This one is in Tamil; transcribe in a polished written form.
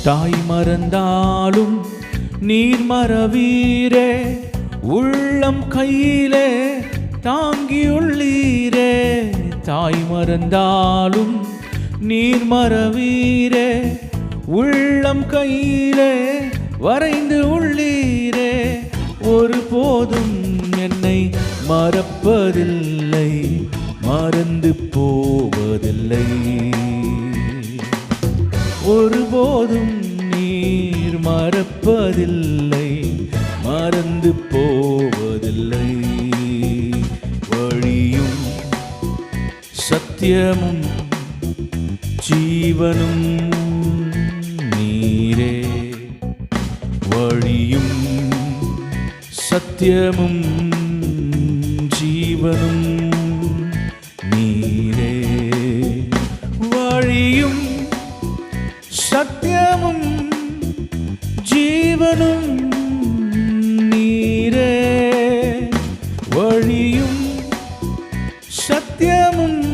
தாய் மறந்தாலும் நீர் மறவீரே, உள்ளம் கையிலே தாங்கியுள்ளீரே. தாய் மறந்தாலும் நீர் மறவீரே, உள்ளம் கையிலே வரைந்து உள்ளீரே. ஒருபோதும் என்னை மறப்பதில்லை, மறந்து போவதில்லை. ஒருபோதும் நீர் மறப்பதில்லை, மறந்து போவதில்லை. வழியும் சத்தியமும் ஜீவனும் நீரே. வழியும் சத்தியமும் ஜீவனும் நீரே. வழியும் சத்தியமும் ஜீவனும் நீரே. வழியும் சத்தியமும்